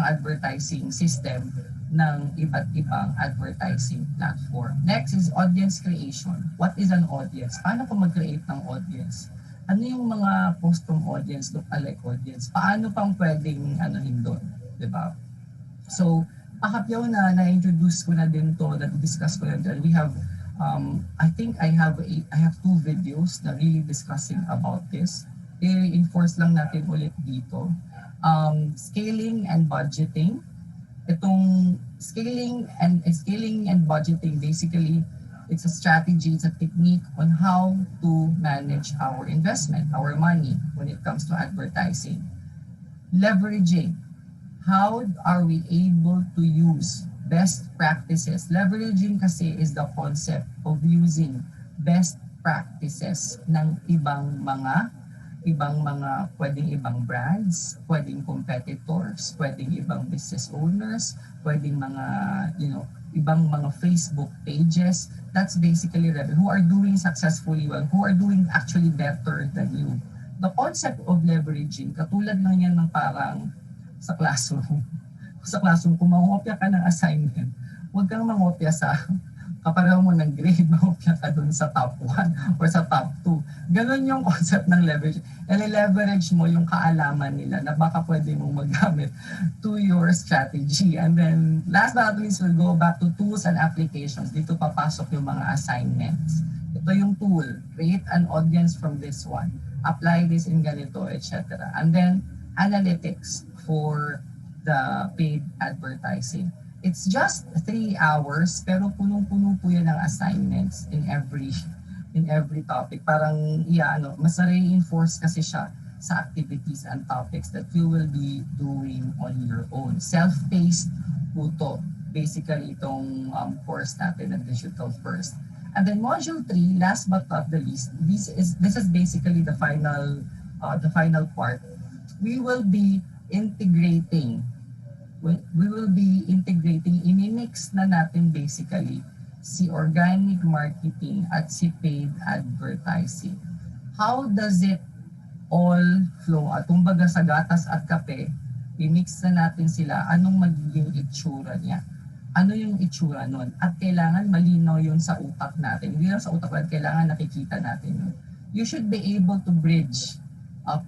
advertising system ng iba't ibang advertising platform. Next is audience creation. What is an audience? Paano ko mag-create ng audience? Ano yung mga custom audience, lookalike audience? Paano pang pwedeng doon? Diba? So, pakapyaw na-introduce ko na din to, na-discuss ko na din. We have, I think I have 2 videos na really discussing about this. I-enforce lang natin ulit dito. Scaling and budgeting. Itong Scaling and budgeting, basically, it's a strategy, it's a technique on how to manage our investment, our money when it comes to advertising. Leveraging, how are we able to use best practices? Leveraging kasi is the concept of using best practices ng pwedeng ibang brands, pwedeng competitors, pwedeng ibang business owners, pwedeng mga, ibang mga Facebook pages. That's basically who are doing successfully well, who are doing actually better than you. The concept of leveraging, katulad lang yan ng parang sa classroom. Sa classroom, kung mangopya ka ng assignment, huwag kang mangopya sa kapareho mo ng grade, mangopya ka dun sa top 1 or sa top 2. Ganon yung concept ng leverage. I-leverage mo yung kaalaman nila na baka pwede mong magamit to your strategy. And then, last but not least, we'll go back to tools and applications. Dito papasok yung mga assignments. Ito yung tool. Create an audience from this one. Apply this in ganito, etc. And then, analytics for the paid advertising. It's just 3 hours, pero punong-puno po yan ng assignments in every topic. Parang, mas na-reinforce kasi siya sa activities and topics that you will be doing on your own. Self-paced po to. Basically, itong course natin na Digital First. And then module 3, last but not the least, this is basically the final part. We will be integrating, inimix na natin basically si organic marketing at si paid advertising. How does it all flow? At kumbaga sa gatas at kape, i-mix na natin sila, anong magiging itsura niya? Ano yung itsura nun? At kailangan malinaw yun sa utak natin. Hindi lang sa utak natin, kailangan nakikita natin yun. You should be able to bridge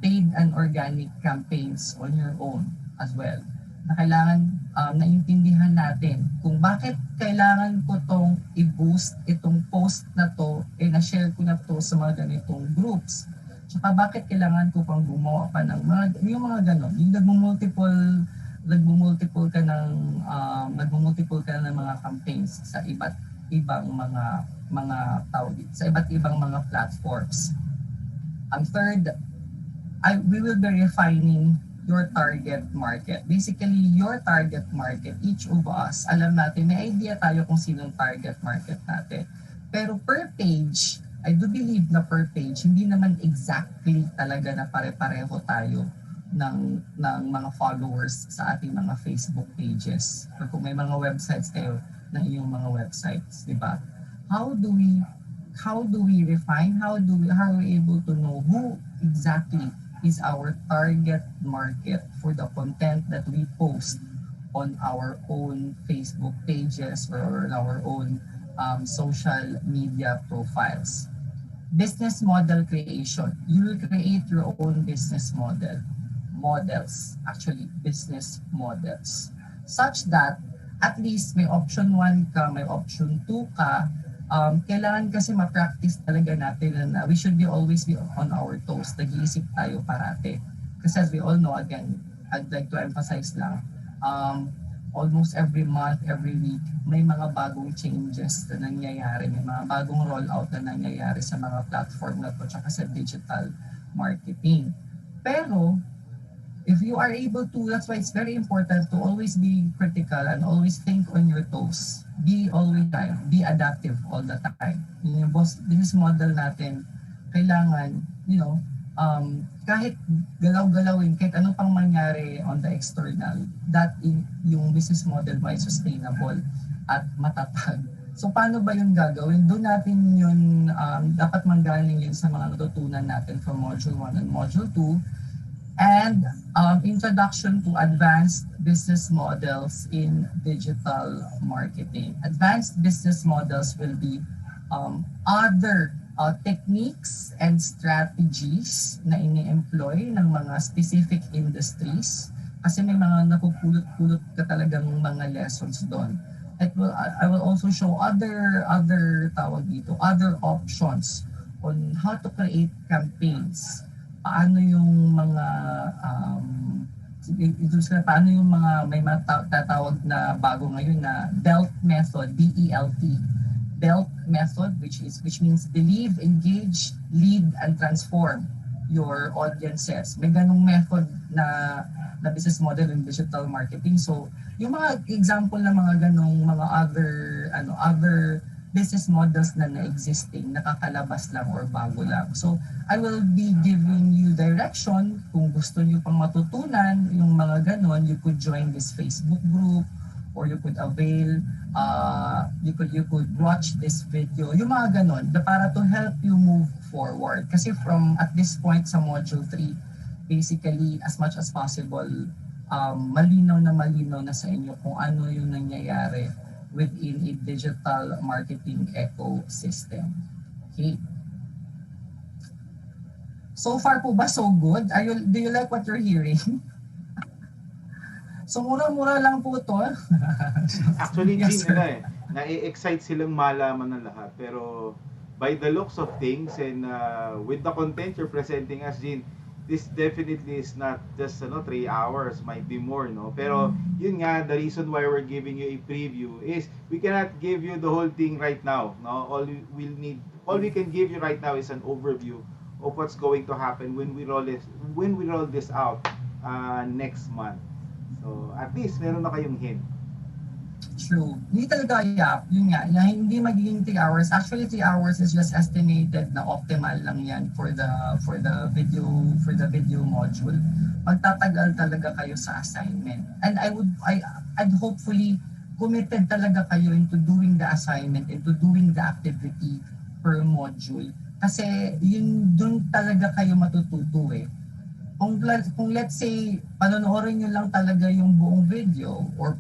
paid and organic campaigns on your own as well. Na kailangan naintindihan natin kung bakit kailangan ko tong i-boost itong post na to, na-share ko na to sa mga ganitong groups. Tsaka bakit kailangan ko pang gumawa pa ng yung mga ganon. Yung nagmumultiple ka ng mga campaigns sa iba't ibang mga tawag sa iba't ibang mga platforms. Ang third, we will be refining your target market. Basically, your target market, each of us, alam natin, may idea tayo kung sinong target market natin. Pero per page, I do believe na per page, hindi naman exactly talaga na pare-pareho tayo ng mga followers sa ating mga Facebook pages. Or kung may mga websites kayo ng iyong mga websites, di ba? How do we refine? How are we able to know who exactly is our target market for the content that we post on our own Facebook pages or our own social media profiles? Business model creation. You will create your own business business models, such that at least may option 1 ka, may option 2 ka. Kailangan kasi ma-practice talaga natin na we should always be on our toes. Nag-iisip tayo parate. Kasi as we all know, again, I'd like to emphasize lang, almost every month, every week, may mga bagong changes na nangyayari, may mga bagong rollout na nangyayari sa mga platform na to, tsaka sa digital marketing. Pero, if you are able to, that's why it's very important to always be critical and always think on your toes. Be adaptive all the time. Yung business model natin, kailangan, kahit galaw-galawin, kahit ano pang mangyari on the external, yung business model mo ay sustainable at matatag. So paano ba yung gagawin? Doon natin yun, dapat manggaling yun sa mga natutunan natin from Module 1 and Module 2. And introduction to advanced business models in digital marketing. Advanced business models will be other techniques and strategies na ini-employ ng mga specific industries. Kasi may mga napupulot-pulot ka talagang mga lessons doon. I will also show other options on how to create campaigns. Paano yung mga ito sila paano yung mga may tatawag na bago ngayon na BELT method, BELT. BELT method, which means believe, engage, lead, and transform your audiences. May ganung method na business model in digital marketing. So, yung mga example ng mga ganung mga other business models na existing, nakakalabas lang or bago lang. So, I will be giving you direction. Kung gusto niyo pang matutunan yung mga ganon, you could join this Facebook group or you could avail, you could watch this video. Yung mga ganon, para to help you move forward. Kasi from at this point sa Module 3, basically, as much as possible, malinaw na sa inyo kung ano yung nangyayari within a digital marketing ecosystem. Okay. So far po ba so good? Do you like what you're hearing? So mura-mura lang po to. Actually, Yes, Jean, sir. na-excite silang malaman ng lahat. Pero by the looks of things and with the content you're presenting us, Jean, this definitely is not just 3 hours, might be more, no? Pero yun nga, the reason why we're giving you a preview is we cannot give you the whole thing right now, no? All we can give you right now is an overview of what's going to happen when we roll this out next month. So at least meron na kayong hint. True. Hindi talaga yun nga, hindi magiging 3 hours. Actually, 3 hours is just estimated na optimal lang yan for the video module. Magtatagal talaga kayo sa assignment. And I'd hopefully committed talaga kayo into doing the assignment, into doing the activity per module. Kasi yun dun talaga kayo matututo eh. Kung let's say, panonoorin nyo lang talaga yung buong video or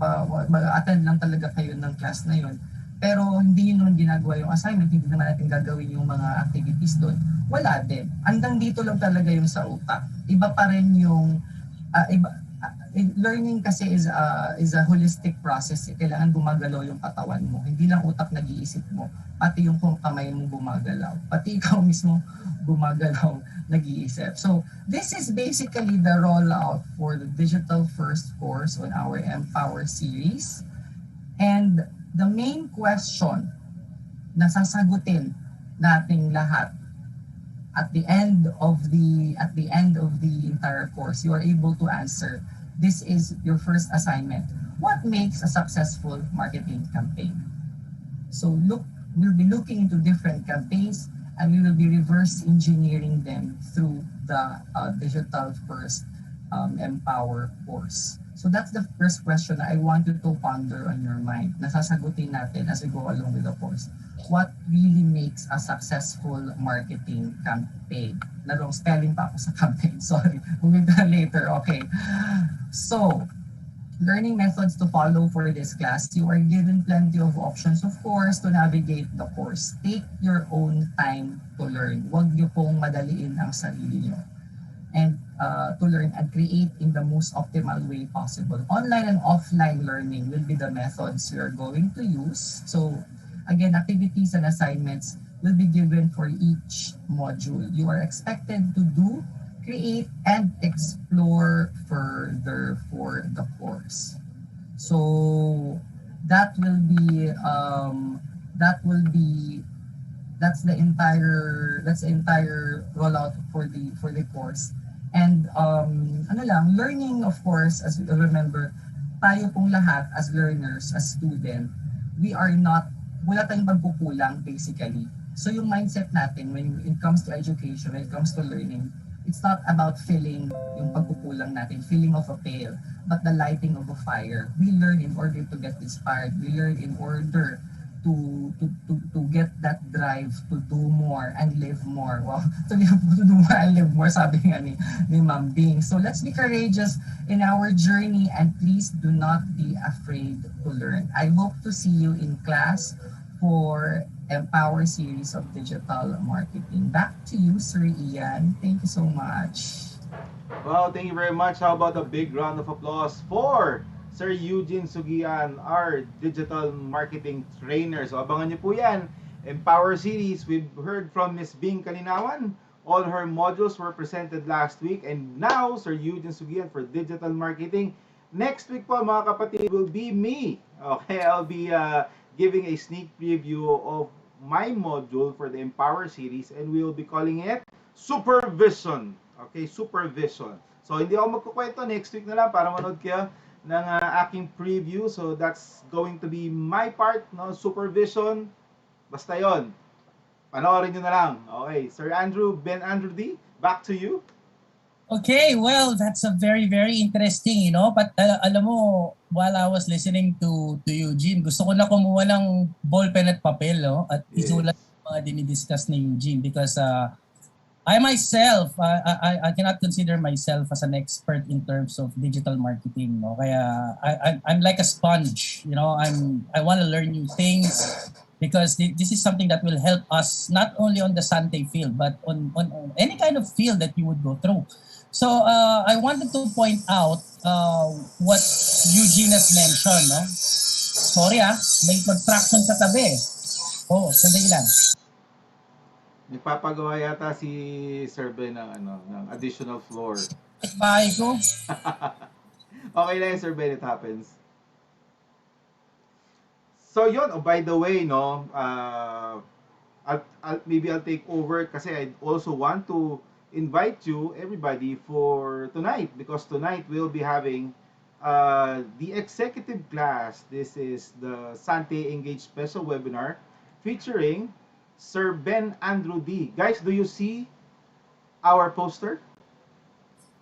mag-attend lang talaga kayo ng class na yun, pero hindi nyo naman ginagawa yung assignment, hindi naman natin gagawin yung mga activities doon, wala din. Hanggang dito lang talaga yung sa utak. Iba pa rin yung, learning kasi is a holistic process. Kailangan gumagalaw yung katawan mo. Hindi lang utak nag-iisip mo, pati yung kamay mo gumagalaw. Pati ikaw mismo gumagalaw, nag-iisip. So, this is basically the rollout for the Digital First course on our Empower series. And the main question na sasagutin nating lahat at the end of the entire course, you are able to answer. This is your first assignment. What makes a successful marketing campaign? So we'll be looking into different campaigns and we will be reverse engineering them through the Digital First Empower course. So that's the first question I want you to ponder on your mind. Nasasagutin natin as we go along with the course. What really makes a successful marketing campaign? Narong spelling pa ako sa campaign. Sorry. We'll do that later. Okay. So, learning methods to follow for this class. You are given plenty of options, of course, to navigate the course. Take your own time to learn. Huwag niyo pong madaliin ang sarili niyo. And to learn and create in the most optimal way possible. Online and offline learning will be the methods we are going to use. So again, activities and assignments will be given for each module. You are expected to do, create, and explore further for the course. So that's the entire rollout for the course. And learning, of course, as we remember, tayo pong lahat as learners, as student, wala tayong pagkukulang basically. So yung mindset natin when it comes to education, when it comes to learning, it's not about filling yung pagkukulang natin, filling of a pail, but the lighting of a fire. We learn in order to get inspired. We learn in order to get that drive to do more and live more. Wow, to do more and live more, sabi nga ni Ma'am Bing. So let's be courageous in our journey and please do not be afraid to learn. I hope to see you in class for Empower series of digital marketing. Back to you, Sir Ian. Thank you so much. Wow, thank you very much. How about a big round of applause for Sir Eugene Sugian, our digital marketing trainer. So abangan niyo po yan. Empower series, we've heard from Miss Bing Kalinawan All her modules were presented last week, and now Sir Eugene Sugian for digital marketing. Next week po mga kapatid will be me. Okay, I'll be giving a sneak preview of my module for the Empower series, and we'll be calling it Supervision. Okay, Supervision. So hindi ako magkukwento, next week na lang para manood kayo ng aking preview. So that's going to be my part, no? Supervision. Basta yon. Panoorin nyo na lang. Okay, Sir Ben Andrew D, back to you. Okay, well, that's a very, very interesting, But alam mo, while I was listening to Eugene, gusto ko na kumuha ng ballpen at papel, at isulat yung mga dinidiscuss ni Eugene because I myself, I cannot consider myself as an expert in terms of digital marketing, Kaya I'm like a sponge, I want to learn new things because this is something that will help us not only on the Sante field, but on any kind of field that you would go through. So I wanted to point out what Eugene has mentioned. No? Sorry may construction sa tabi. Oh, sandali lang. Nagpapagawa yata si Sir Ben ng additional floor. Bahay ko. Okay lang yun, Sir Ben, it happens. So yun, by the way, maybe I'll take over kasi I also want to invite you, everybody, for tonight because tonight we'll be having the executive class. This is the Sante Engage special webinar featuring Sir Ben Andrew D. Guys, do you see our poster?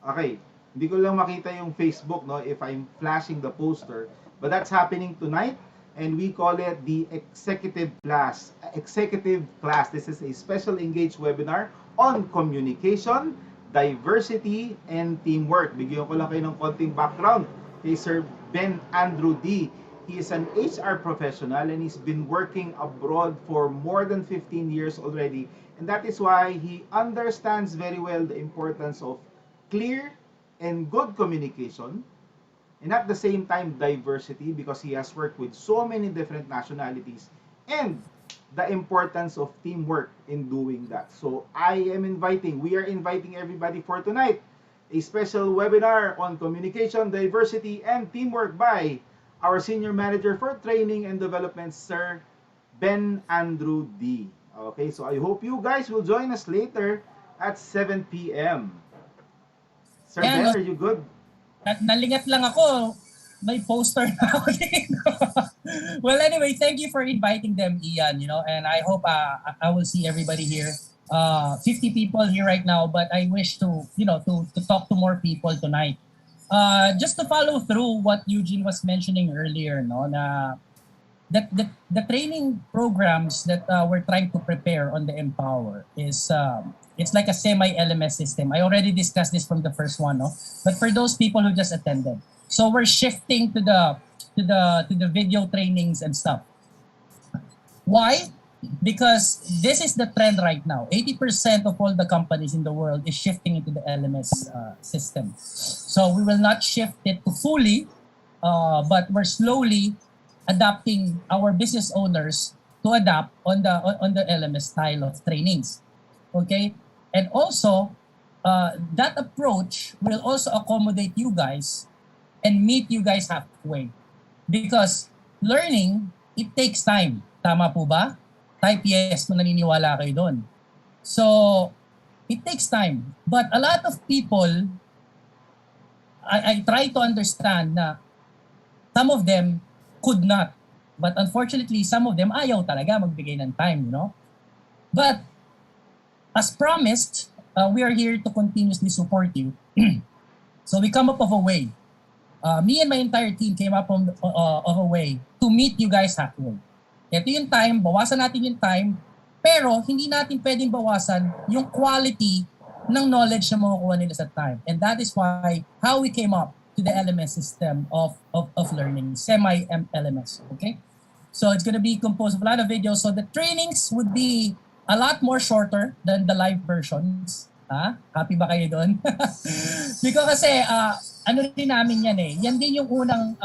Okay, hindi ko lang makita yung Facebook, if I'm flashing the poster, but that's happening tonight. And we call it the executive class. This is a special engaged webinar on communication, diversity, and teamwork. Bigyan ko lang kayo ng konting background kay Sir Ben Andrew D. He is an HR professional and he's been working abroad for more than 15 years already. And that is why he understands very well the importance of clear and good communication, and at the same time diversity because he has worked with so many different nationalities, and the importance of teamwork in doing that. So we are inviting everybody for tonight, a special webinar on communication, diversity, and teamwork by our Senior Manager for Training and Development, Sir Ben Andrew D. Okay, so I hope you guys will join us later at 7 p.m. Sir Ben, are you good? Nalingat lang ako. May poster na ako dito. Well, anyway, thank you for inviting them, Ian, and I hope I will see everybody here. 50 people here right now, but I wish to talk to more people tonight. Just to follow through what Eugene was mentioning earlier, na the training programs that we're trying to prepare on the Empower is it's like a semi-LMS system. I already discussed this from the first one, but for those people who just attended, so we're shifting to the video trainings and stuff. Why? Because this is the trend right now. 80% of all the companies in the world is shifting into the LMS system. So we will not shift it to fully, but we're slowly adapting our business owners to adapt on the LMS style of trainings. Okay, and also that approach will also accommodate you guys and meet you guys halfway, because learning, it takes time. Tama po ba? Type yes kung naniniwala kayo doon. So it takes time, but a lot of people, I try to understand na some of them could not, but unfortunately some of them ayaw talaga magbigay ng time, But as promised, we are here to continuously support you. So we come up of a way. Me and my entire team came up of a way to meet you guys halfway. Ito yung time, bawasan natin yung time, pero hindi natin pwedeng bawasan yung quality ng knowledge na makukuha nila sa time. And that is how we came up to the LMS system of learning, semi-LMS, okay? So it's gonna be composed of a lot of videos. So the trainings would be a lot more shorter than the live versions. Happy ba kayo doon? Because kasi, ano rin namin yan yan din yung unang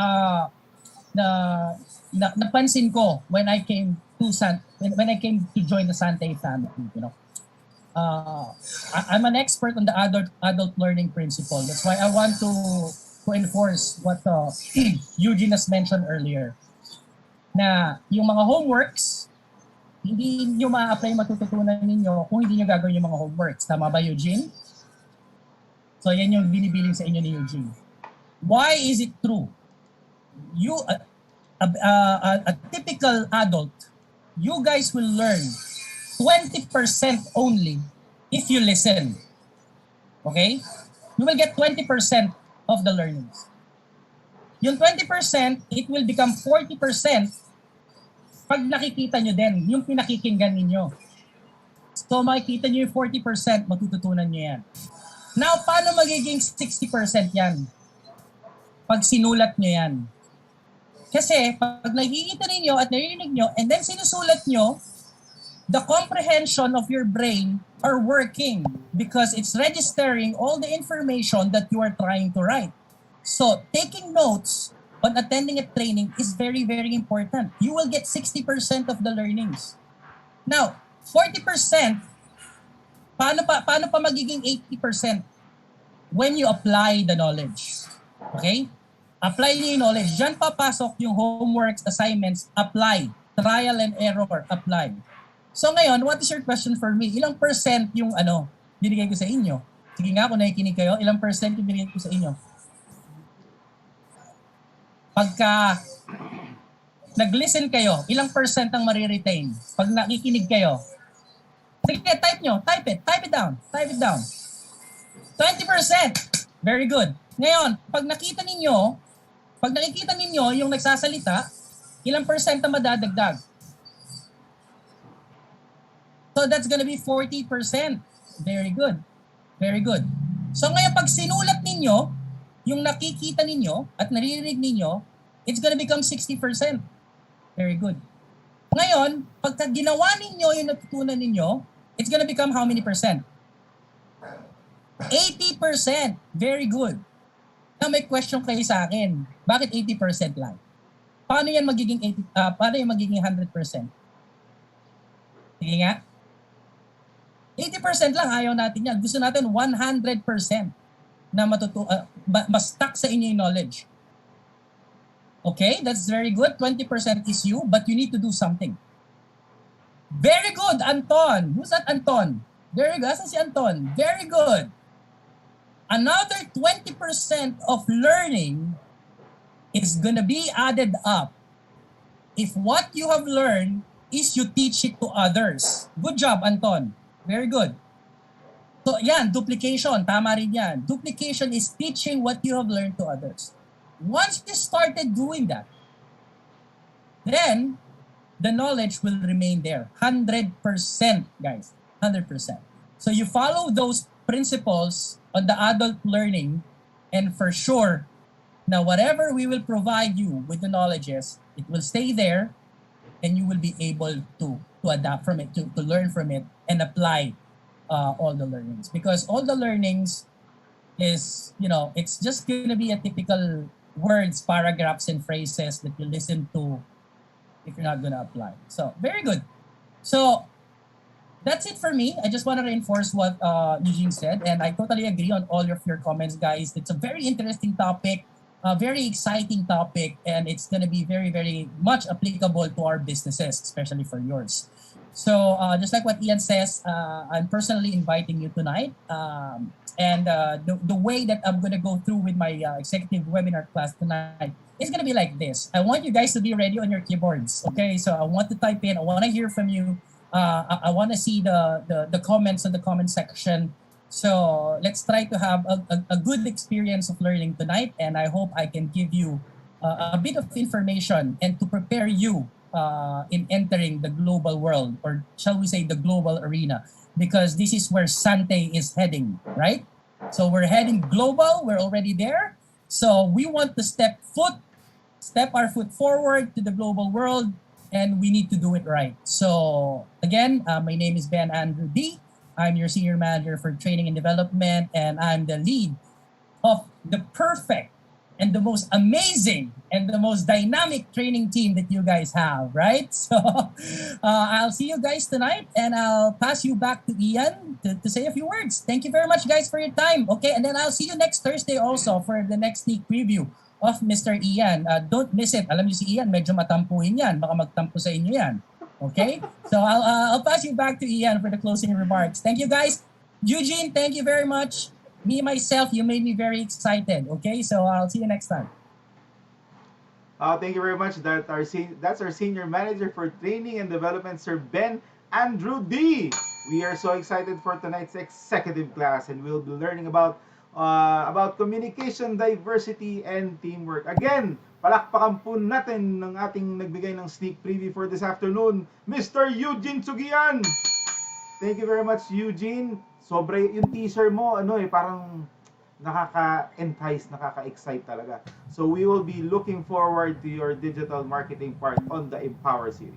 napansin ko when I came to join the Sante family, I'm an expert on the adult learning principle. That's why I want to enforce what Eugene has mentioned earlier. Na yung mga homeworks, hindi nyo ma-apply matututunan ninyo kung hindi nyo gagawin yung mga homeworks. Tama ba, Eugene? So yan yung binibiling sa inyo ni Eugene. Why is it true? You, a typical adult, you guys will learn 20% only if you listen. Okay? You will get 20% of the learnings. Yung 20%, it will become 40% pag nakikita nyo din, yung pinakikinggan ninyo. So makikita nyo yung 40%, matututunan nyo yan. Now, paano magiging 60% yan? Pag sinulat nyo yan. Kasi pag nakikita ninyo at narinig nyo, and then sinusulat nyo, the comprehension of your brain are working because it's registering all the information that you are trying to write. So, taking notes on attending a training is very, very important. You will get 60% of the learnings. Now, 40%, paano pa magiging 80%? When you apply the knowledge. Okay? Apply niyo yung knowledge. Diyan papasok yung homeworks, assignments, apply. Trial and error, apply. So ngayon, what is your question for me? Ilang percent yung binigay ko sa inyo? Sige nga, kung nakikinig kayo, ilang percent yung binigay ko sa inyo? Pagka nag-listen kayo, ilang percent ang mariretain? Pag nakikinig kayo, sige, type nyo, type it down. 20%. Very good. Ngayon, pag nakikita ninyo yung nagsasalita, ilang percent ang madadagdag? So that's gonna be 40%. Very good. Very good. So ngayon, pag sinulat ninyo, yung nakikita ninyo at naririnig ninyo, it's gonna become 60%. Very good. Ngayon, pagka ginawa ninyo yung natutunan ninyo, it's gonna become how many percent? 80%. Very good. Now may question kayo sa akin. Bakit 80% lang? Paano yan magiging 100%? Sige nga. 80% lang, ayaw natin yan. Gusto natin 100% na ma-stuck sa inyo yung knowledge. Okay, that's very good. 20% is you, but you need to do something. Very good, Anton. Who's that Anton? Very good. Asan si Anton? Very good. Another 20% of learning is gonna be added up if what you have learned is you teach it to others. Good job, Anton. Very good. So yan, duplication. Tama rin yan. Duplication is teaching what you have learned to others. Once you started doing that, then the knowledge will remain there. 100%, guys. 100%. So you follow those principles on the adult learning, and for sure, now whatever we will provide you with the knowledges, it will stay there, and you will be able to adapt from it, to learn from it, and apply all the learnings. Because all the learnings is, it's just going to be a typical words, paragraphs, and phrases that you listen to if you're not going to apply. So, very good. So, that's it for me. I just want to reinforce what Eugene said, and I totally agree on all of your comments, guys. It's a very interesting topic, a very exciting topic, and it's going to be very, very much applicable to our businesses, especially for yours. So, just like what Ian says, I'm personally inviting you tonight. And the way that I'm going to go through with my executive webinar class tonight is going to be like this. I want you guys to be ready on your keyboards. Okay, so I want to type in. I want to hear from you. I want to see the comments in the comment section. So let's try to have a good experience of learning tonight. And I hope I can give you a bit of information and to prepare you in entering the global world, or shall we say the global arena, because this is where Sante is heading, right? So we're heading global. We're already there. So we want to step our foot forward to the global world, and we need to do it right. So again, my name is Ben Andrew D. I'm your Senior Manager for Training and Development, and I'm the lead of the perfect and the most amazing and the most dynamic training team that you guys have, right? So I'll see you guys tonight, and I'll pass you back to Ian to say a few words. Thank you very much, guys, for your time. Okay, and then I'll see you next Thursday also for the next sneak preview of Mr. Ian. Don't miss it. Alam niyo si Ian, medyo matampuhin yan. Baka magtampo sa inyo yan. Okay? So I'll pass you back to Ian for the closing remarks. Thank you, guys. Eugene, thank you very much. Me, myself, you made me very excited. Okay, so I'll see you next time. Thank you very much. That's our senior manager for training and development, Sir Ben Andrew D. We are so excited for tonight's executive class, and we'll be learning about communication, diversity, and teamwork. Again, palakpakan po natin ng ating nagbigay ng sneak preview for this afternoon, Mr. Eugene Sugian. Thank you very much, Eugene. Sobre yung teaser mo, parang nakaka-entice, nakaka-excite talaga. So we will be looking forward to your digital marketing part on the Empower series.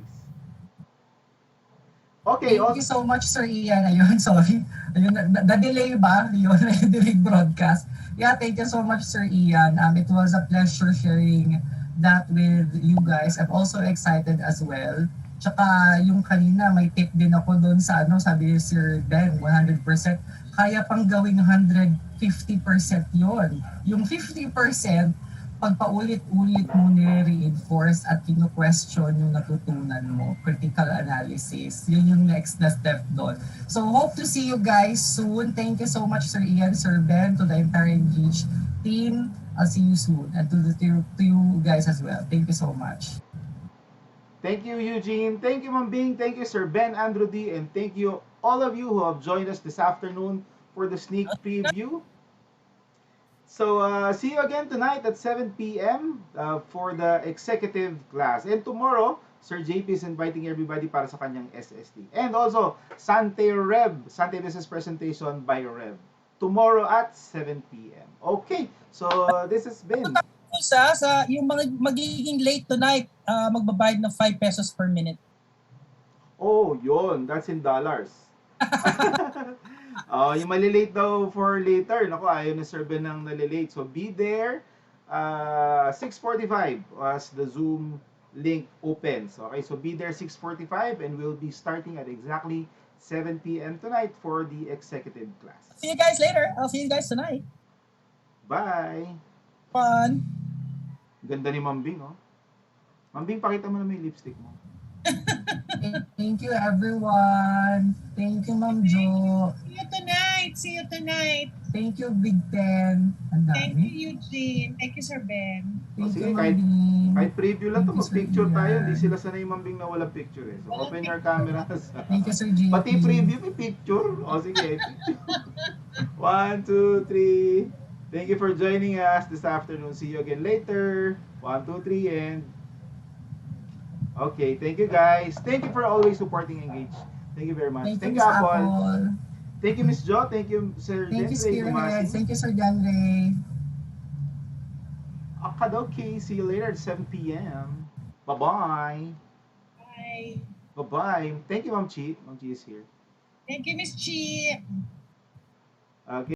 Okay. Thank you so much, Sir Ian. Ayun, sorry. Ayun, na-delay ba? Yun, na-delay broadcast. Yeah, thank you so much, Sir Ian. It was a pleasure sharing that with you guys. I'm also excited as well. Tsaka yung kanina, may tip din ako doon sa sabi ni Sir Ben, 100%. Kaya pang gawing 150% yon. Yung 50%, pagpaulit-ulit mo ni-reinforce at kino-question yung natutunan mo, critical analysis, yun yung next na step doon. So hope to see you guys soon. Thank you so much, Sir Ian, Sir Ben, to the entire Engage team. I'll see you soon, and to you guys as well. Thank you so much. Thank you, Eugene. Thank you, Ma'am Bing. Thank you, Sir Ben Andrew D. And thank you, all of you who have joined us this afternoon for the sneak preview. So, see you again tonight at 7 p.m. For the executive class. And tomorrow, Sir JP is inviting everybody para sa kanyang SSD. And also, Sante Rev, Sante Business Presentation by Rev. Tomorrow at 7 p.m. Okay, so this has been... Sa yung mga magiging late tonight, magbabayad ng 5 pesos per minute. Oh, yun. That's in dollars. Yung malilate daw for later. Naku, ayaw ni Sir Ben ng nalilate. So, be there 6:45 as the Zoom link opens. Okay, so be there 6:45 and we'll be starting at exactly 7 p.m. tonight for the executive class. See you guys later. I'll see you guys tonight. Bye! Fun! Ganda ni Ma'am Bing, oh. Ma'am Bing, pakita mo na may lipstick mo. Thank you, everyone. Thank you, Ma'am Jo. See you tonight. See you tonight. Thank you, Big Ten. Ang Thank you, dami. Eugene. Thank you, Sir Ben. Thank Sige, you, kahit- Ma'am Bing. Kahit preview lang to, Thank you, Sir mag-picture tayo. Ian. Hindi sila sanay Ma'am Bing na walang picture eh. So, open your cameras. Thank you, Sir JP. Pati preview, may picture. O sige, picture. 1, 2, 3. Thank you for joining us this afternoon. See you again later. 1, 2, 3, and... Okay, thank you guys. Thank you for always supporting Engage. Thank you very much. Thank Thank you, you, Miss Apple. Apple. Thank you, Miss Jo. Thank you, Sir Thank you, Denre Spearhead. Gumasi. Thank you, Sir Danre. Akadoki. See you later at 7 p.m. Bye-bye. Bye. Bye-bye. Thank you, Ma'am Chi. Ma'am Chi is here. Thank you, Miss Chi. Okay.